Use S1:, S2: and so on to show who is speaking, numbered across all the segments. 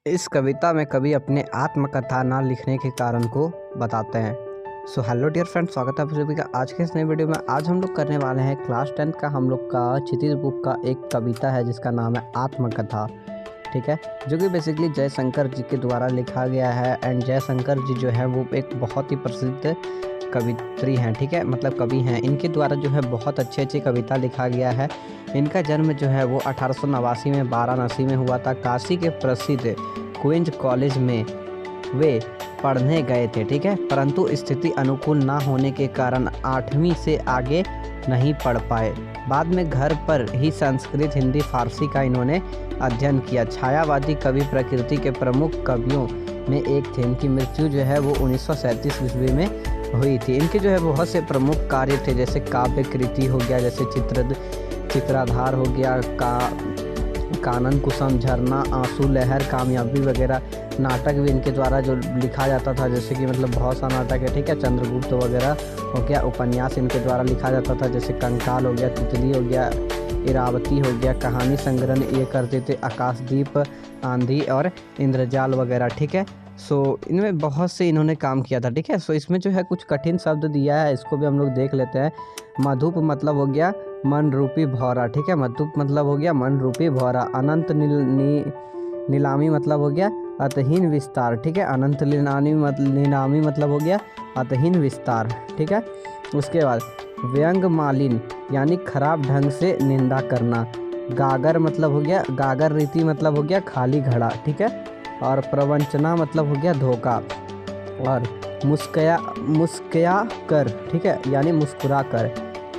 S1: इस कविता में कवि अपने आत्मकथा ना लिखने के कारण को बताते हैं। सो हेलो डियर फ्रेंड्स, स्वागत है आप सभी का आज के इस नए वीडियो में। आज हम लोग करने वाले हैं क्लास 10 का हम लोग का क्षितिज बुक का एक कविता है जिसका नाम है आत्मकथा। ठीक है, जो कि बेसिकली जयशंकर जी के द्वारा लिखा गया है। एंड जयशंकर जी जो है वो एक बहुत ही प्रसिद्ध कवित्री हैं। ठीक है, मतलब कवि हैं। इनके द्वारा जो है बहुत अच्छी कविता लिखा गया है। इनका जन्म जो है वो 1889 में वाराणसी में हुआ था। काशी के प्रसिद्ध क्वींस कॉलेज में वे पढ़ने गए थे। ठीक है, परंतु स्थिति अनुकूल ना होने के कारण 8वीं से आगे नहीं पढ़ पाए। बाद में घर पर ही संस्कृत, हिंदी, फारसी का इन्होंने अध्ययन किया। छायावादी कवि प्रकृति के प्रमुख कवियों में एक थे। इनकी मृत्यु जो है वो 1937 ईस्वी में हुई थी। इनके जो है बहुत से प्रमुख कार्य थे, जैसे काव्य कृति हो गया, जैसे चित्राधार हो गया, कानन कुसुम, झरना, आंसू लहर, कामयाबी वगैरह। नाटक भी इनके द्वारा जो लिखा जाता था, जैसे कि मतलब बहुत सा नाटक है। ठीक है, चंद्रगुप्त वगैरह हो गया। उपन्यास इनके द्वारा लिखा जाता था, जैसे कंकाल हो गया, तितली हो गया, इरावती हो गया। कहानी संग्रहण ये करते थे, आकाशदीप, आंधी और इंद्रजाल वगैरह। ठीक है, सो इनमें बहुत से इन्होंने काम किया था। ठीक है, सो इसमें जो है कुछ कठिन शब्द दिया है, इसको भी हम लोग देख लेते हैं। मधुप मतलब हो गया मन रूपी भौरा। ठीक है, मधुप मतलब हो गया मन रूपी भौरा। अनंत नीलामी मतलब हो गया अतहीन विस्तार। ठीक है, अनंत नीलामी मतलब हो गया अतहीन विस्तार। ठीक है, उसके बाद व्यंग मालिन यानी खराब ढंग से निंदा करना। गागर मतलब हो गया, गागर रीति मतलब हो गया खाली घड़ा। ठीक है, और प्रवंचना मतलब हो गया धोखा। और मुस्कया कर, ठीक है, यानी मुस्कुरा कर,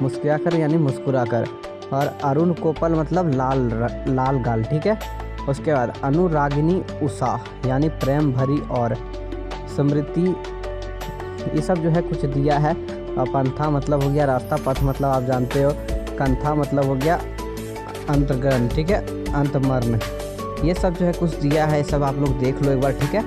S1: मुस्कुरा कर यानी मुस्कुरा कर। और अरुण कोपल मतलब लाल गाल। ठीक है, उसके बाद अनुरागिनी उषा यानी प्रेम भरी और स्मृति, ये सब जो है कुछ दिया है। और पंथा मतलब हो गया रास्ता, पथ मतलब आप जानते हो, कंथा मतलब हो गया अंतर्गण। ठीक है, अंतमर्न, ये सब जो है कुछ दिया है। सब आप लोग देख लो एक बार। ठीक है,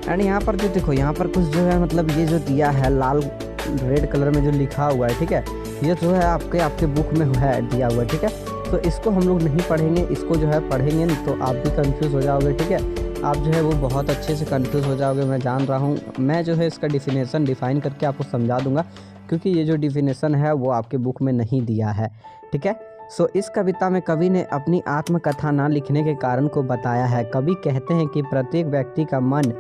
S1: एंड यहाँ पर जो देखो, यहाँ पर कुछ जो है मतलब ये जो दिया है लाल रेड कलर में जो लिखा हुआ है। ठीक है, ये जो है आपके बुक में है दिया हुआ है। ठीक है, तो इसको हम लोग नहीं पढ़ेंगे, इसको जो है पढ़ेंगे नहीं तो आप भी कंफ्यूज हो जाओगे। ठीक है, आप जो है वो बहुत अच्छे से कंफ्यूज हो जाओगे, मैं जान रहा हूँ। मैं जो है इसका डिफिनेशन करके आपको समझा दूंगा, क्योंकि ये जो डिफिनेशन है वो आपके बुक में नहीं दिया है। ठीक है, सो इस कविता में कवि ने अपनी आत्मकथा ना लिखने के कारण को बताया है। कवि कहते हैं कि प्रत्येक व्यक्ति का मन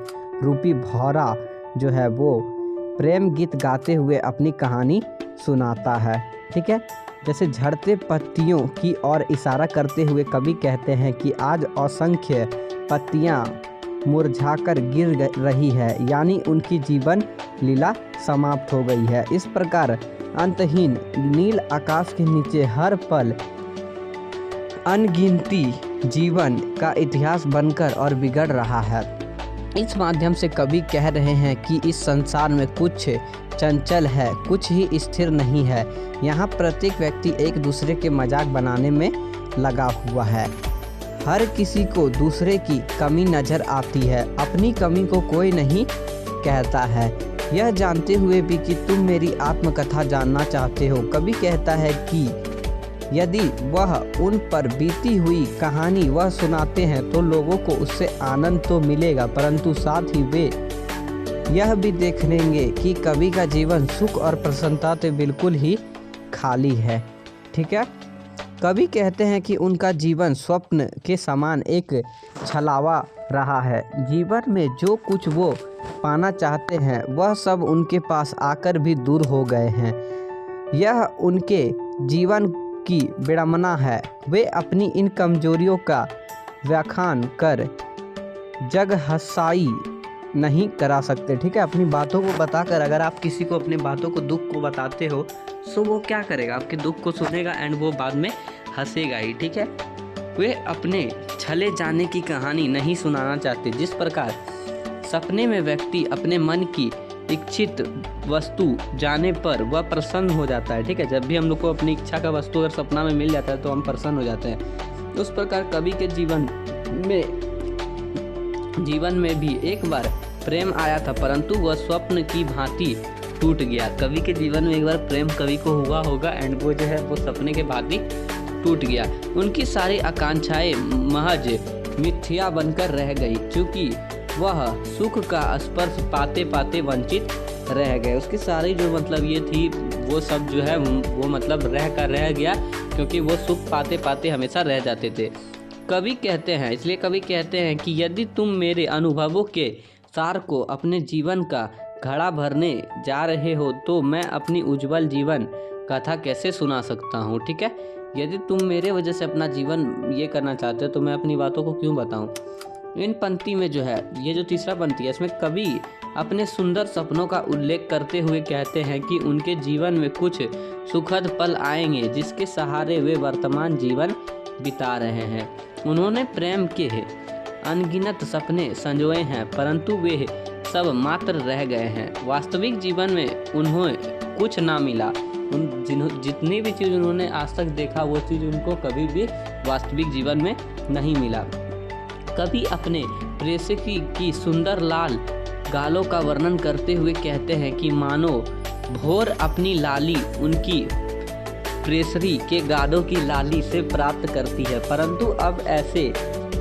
S1: रूपी भौरा जो है वो प्रेम गीत गाते हुए अपनी कहानी सुनाता है। ठीक है, जैसे झड़ते पत्तियों की ओर इशारा करते हुए कवि कहते हैं कि आज असंख्य पत्तियां मुरझाकर गिर रही है, यानी उनकी जीवन लीला समाप्त हो गई है। इस प्रकार अंतहीन नील आकाश के नीचे हर पल अनगिनती जीवन का इतिहास बनकर और बिगड़ रहा है। इस माध्यम से कवि कह रहे हैं कि इस संसार में कुछ चंचल है, कुछ ही स्थिर नहीं है। यहाँ प्रत्येक व्यक्ति एक दूसरे के मजाक बनाने में लगा हुआ है। हर किसी को दूसरे की कमी नज़र आती है, अपनी कमी को कोई नहीं कहता है। यह जानते हुए भी कि तुम मेरी आत्मकथा जानना चाहते हो, कवि कहता है कि यदि वह उन पर बीती हुई कहानी वह सुनाते हैं तो लोगों को उससे आनंद तो मिलेगा, परंतु साथ ही वे यह भी देख लेंगे कि कवि का जीवन सुख और प्रसन्नता से बिल्कुल ही खाली है। ठीक है, कवि कहते हैं कि उनका जीवन स्वप्न के समान एक छलावा रहा है। जीवन में जो कुछ वो पाना चाहते हैं वह सब उनके पास आकर भी दूर हो गए हैं। यह उनके जीवन की विडंबना है। वे अपनी इन कमजोरियों का व्याख्यान कर जग हसाई नहीं करा सकते। ठीक है, अपनी बातों को बताकर अगर आप किसी को अपनी बातों को, दुख को बताते हो, तो वो क्या करेगा, आपके दुख को सुनेगा एंड वो बाद में हंसेगा ही। ठीक है, वे अपने छले जाने की कहानी नहीं सुनाना चाहते। जिस प्रकार सपने में व्यक्ति अपने मन की इच्छित वस्तु जाने पर वह प्रसन्न हो जाता है। ठीक है, जब भी हम लोग को अपनी इच्छा का वस्तु अगर सपना में मिल जाता है तो हम प्रसन्न हो जाते हैं। उस प्रकार कवि के जीवन में भी एक बार प्रेम आया था, परंतु वह स्वप्न की भांति टूट गया। कवि के जीवन में एक बार प्रेम कवि को हुआ होगा एंड वो जो है वो सपने के भांति टूट गया। उनकी सारी आकांक्षाएं महज मिथ्या बनकर रह गई, क्योंकि वह सुख का स्पर्श पाते पाते वंचित रह गए। उसकी सारी जो मतलब ये थी वो सब जो है वो मतलब रह गया, क्योंकि वो सुख पाते पाते हमेशा रह जाते थे। कवि कहते हैं, इसलिए कवि कहते हैं कि यदि तुम मेरे अनुभवों के सार को अपने जीवन का घड़ा भरने जा रहे हो तो मैं अपनी उज्जवल जीवन कथा कैसे सुना सकता हूँ। ठीक है, यदि तुम मेरे वजह से अपना जीवन ये करना चाहते हो तो मैं अपनी बातों को क्यों बताऊँ। इन पंक्ति में जो है ये जो तीसरा पंक्ति है इसमें कवि अपने सुंदर सपनों का उल्लेख करते हुए कहते हैं कि उनके जीवन में कुछ सुखद पल आएंगे जिसके सहारे वे वर्तमान जीवन बिता रहे हैं। उन्होंने प्रेम के अनगिनत सपने संजोए हैं, परंतु वे सब मात्र रह गए हैं। वास्तविक जीवन में उन्हें कुछ ना मिला। जितनी भी चीज़ उन्होंने आज तक देखा वो चीज़ उनको कभी भी वास्तविक जीवन में नहीं मिला। कभी अपने प्रेयसी की सुंदर लाल गालों का वर्णन करते हुए कहते हैं कि मानो भोर अपनी लाली उनकी प्रेयसी के गालों की लाली से प्राप्त करती है, परंतु अब ऐसे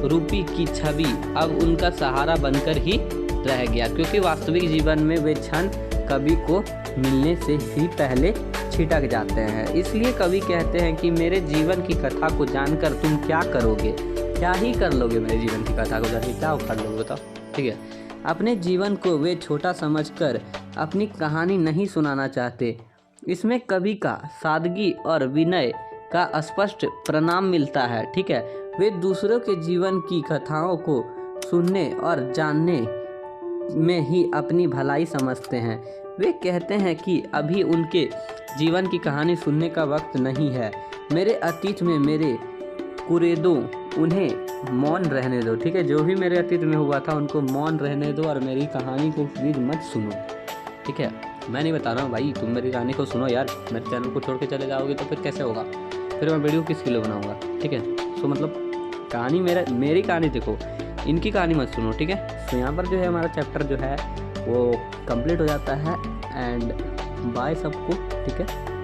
S1: रूपी की छवि अब उनका सहारा बनकर ही रह गया, क्योंकि वास्तविक जीवन में वे क्षण कवि को मिलने से ही पहले छिटक जाते हैं। इसलिए कवि कहते हैं कि मेरे जीवन की कथा को जानकर तुम क्या करोगे, क्या ही कर लोगे। मेरे जीवन की कथा को जानकर क्या उखाड़ लोगे बताओ। ठीक है, अपने जीवन को वे छोटा समझकर अपनी कहानी नहीं सुनाना चाहते। इसमें कवि का सादगी और विनय का स्पष्ट प्रणाम मिलता है। ठीक है, वे दूसरों के जीवन की कथाओं को सुनने और जानने में ही अपनी भलाई समझते हैं। वे कहते हैं कि अभी उनके जीवन की कहानी सुनने का वक्त नहीं है। मेरे अतीत में मेरे कुरेदो उन्हें मौन रहने दो। ठीक है, जो भी मेरे अतीत में हुआ था उनको मौन रहने दो और मेरी कहानी को प्लीज़ मत सुनो। ठीक है, मैं नहीं बता रहा हूँ भाई, तुम मेरी कहानी को सुनो यार। मेरे चैनल को छोड़ के चले जाओगे तो फिर कैसे होगा, फिर मैं वीडियो किसके लिए बनाऊँगा। ठीक है, सो मतलब कहानी मेरी कहानी देखो, इनकी कहानी मत सुनो। ठीक है, तो यहाँ पर जो है हमारा चैप्टर जो है वो कंप्लीट हो जाता है। एंड बाय सबको। ठीक है।